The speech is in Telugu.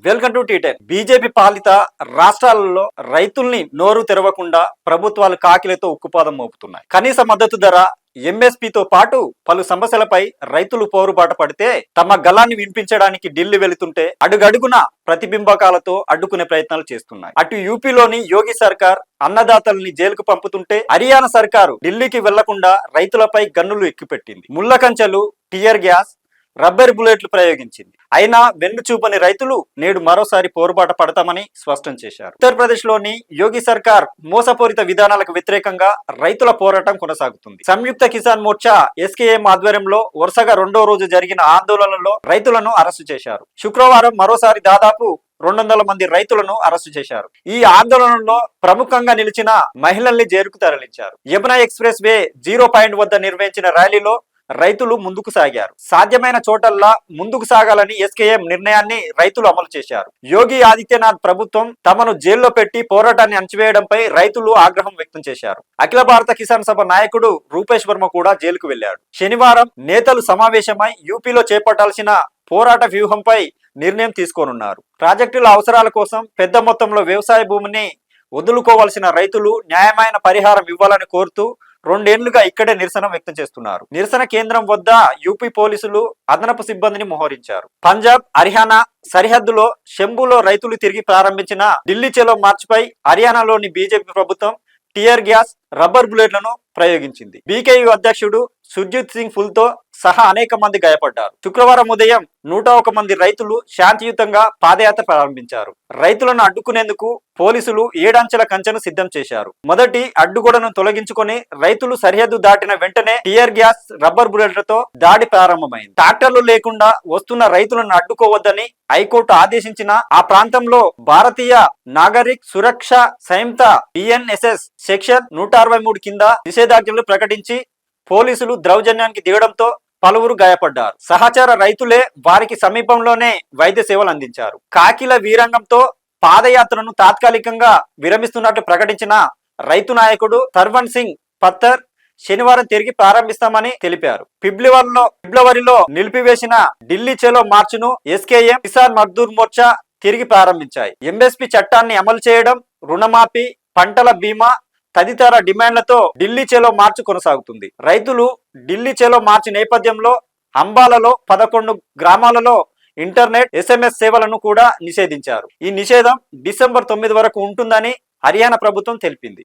Welcome to టీ10. బీజేపీ పాలిత రాష్ట్రాలలో రైతుల్ని నోరు తెరవకుండా ప్రభుత్వాలు కాకిలతో ఉక్కుపాదం మోపుతున్నాయి. కనీస మద్దతు ధర, ఎంఎస్పీతో పాటు పలు సమస్యలపై రైతులు పోరుబాట పడితే తమ గళాన్ని వినిపించడానికి ఢిల్లీ వెళుతుంటే అడుగడుగున ప్రతిబింబకాలతో అడ్డుకునే ప్రయత్నాలు చేస్తున్నాయి. అటు యూపీలోని యోగి సర్కార్ అన్నదాతల్ని జైలుకు పంపుతుంటే హర్యానా సర్కారు ఢిల్లీకి వెళ్లకుండా రైతులపై గన్నులు ఎక్కుపెట్టింది. ముళ్ల కంచెలు, టియర్ గ్యాస్, రబ్బర్ బుల్లెట్లు ప్రయోగించింది. అయినా వెన్ను చూపని రైతులు నేడు మరోసారి పోరుబాట పడతామని స్పష్టం చేశారు. ఉత్తరప్రదేశ్ లోని యోగి సర్కార్ మోసపూరిత విధానాలకు వ్యతిరేకంగా రైతుల పోరాటం కొనసాగుతుంది. సంయుక్త కిసాన్ మోర్చా ఎస్కేఎం ఆధ్వర్యంలో వరుసగా రెండో రోజు జరిగిన ఆందోళనలో రైతులను అరెస్టు చేశారు. శుక్రవారం మరోసారి దాదాపు 200 మంది రైతులను అరెస్టు చేశారు. ఈ ఆందోళనలో ప్రముఖంగా నిలిచిన మహిళల్ని జైలుకు తరలించారు. యమునా ఎక్స్ప్రెస్ వే 0 పాయింట్ వద్ద నిర్వహించిన ర్యాలీలో రైతులు ముందుకు సాగారు. సాధ్యమైన చోటల్లా ముందుకు సాగాలని ఎస్కేఎం నిర్ణయాన్ని రైతులు అమలు చేశారు. యోగి ఆదిత్యనాథ్ ప్రభుత్వం తమను జైల్లో పెట్టి పోరాటాన్ని అణచివేయడంపై రైతులు ఆగ్రహం వ్యక్తం చేశారు. అఖిల భారత కిసాన్ సభ నాయకుడు రూపేష్ వర్మ కూడా జైలుకు వెళ్లాడు. శనివారం నేతలు సమావేశమై యూపీలో చేపట్టాల్సిన పోరాట వ్యూహంపై నిర్ణయం తీసుకోనున్నారు. ప్రాజెక్టుల అవసరాల కోసం పెద్ద మొత్తంలో వ్యవసాయ భూమిని వదులుకోవాల్సిన రైతులు న్యాయమైన పరిహారం ఇవ్వాలని కోరుతూ 2 ఏళ్లుగా ఇక్కడే నిరసన వ్యక్తం చేస్తున్నారు. నిరసన కేంద్రం వద్ద యూపీ పోలీసులు అదనపు సిబ్బందిని మోహరించారు. పంజాబ్, హర్యానా సరిహద్దులో శంభులో రైతులు తిరిగి ప్రారంభించిన ఢిల్లీ చలో మార్చిపై హర్యానాలోని బీజేపీ ప్రభుత్వం టియర్ గ్యాస్, రబ్బర్ బుల్లెట్లను ప్రయోగించింది. బీకేయూ అధ్యక్షుడు సుర్జిత్ సింగ్ ఫుల్ తో సహా అనేక మంది గాయపడ్డారు. శుక్రవారం ఉదయం 101 మంది రైతులు శాంతియుతంగా పాదయాత్ర ప్రారంభించారు. రైతులను అడ్డుకునేందుకు పోలీసులు 7 అంచెల కంచెను సిద్ధం చేశారు. మొదటి అడ్డుగోడను తొలగించుకొని రైతులు సరిహద్దు దాటిన వెంటనే టియర్ గ్యాస్, రబ్బర్ బుల్లెట్లతో దాడి ప్రారంభమైంది. ట్రాక్టర్లు లేకుండా వస్తున్న రైతులను అడ్డుకోవద్దని హైకోర్టు ఆదేశించిన ఆ ప్రాంతంలో భారతీయ నాగరిక్ సురక్ష సంహిత BNSS సెక్షన్ 163 కింద నిషేధాజ్ఞలు ప్రకటించి పోలీసులు దౌర్జన్యానికి దిగడంతో పలువురు గాయపడ్డారు. సహచర రైతులే వారికి సమీపంలోనే వైద్య సేవలు అందించారు. కాకిల వీరంగంతో పాదయాత్రను తాత్కాలికంగా విరమిస్తున్నట్లు ప్రకటించిన రైతు నాయకుడు తర్వన్ సింగ్ పత్తర్ శనివారం తిరిగి ప్రారంభిస్తామని తెలిపారు. ఫిబ్రవరిలో నిలిపివేసిన ఢిల్లీ చలో మార్చును ఎస్కేఎం, కిసాన్ మజ్దూర్ మోర్చా తిరిగి ప్రారంభించాయి. ఎంఎస్పీ చట్టాన్ని అమలు చేయడం, రుణమాఫీ, పంటల బీమా తదితర డిమాండ్లతో ఢిల్లీ చలో మార్చు కొనసాగుతుంది. రైతులు ఢిల్లీ చలో మార్చి నేపథ్యంలో అంబాలలో 11 గ్రామాలలో ఇంటర్నెట్, SMS సేవలను కూడా నిషేధించారు. ఈ నిషేధం డిసెంబర్ 9 వరకు ఉంటుందని హర్యానా ప్రభుత్వం తెలిపింది.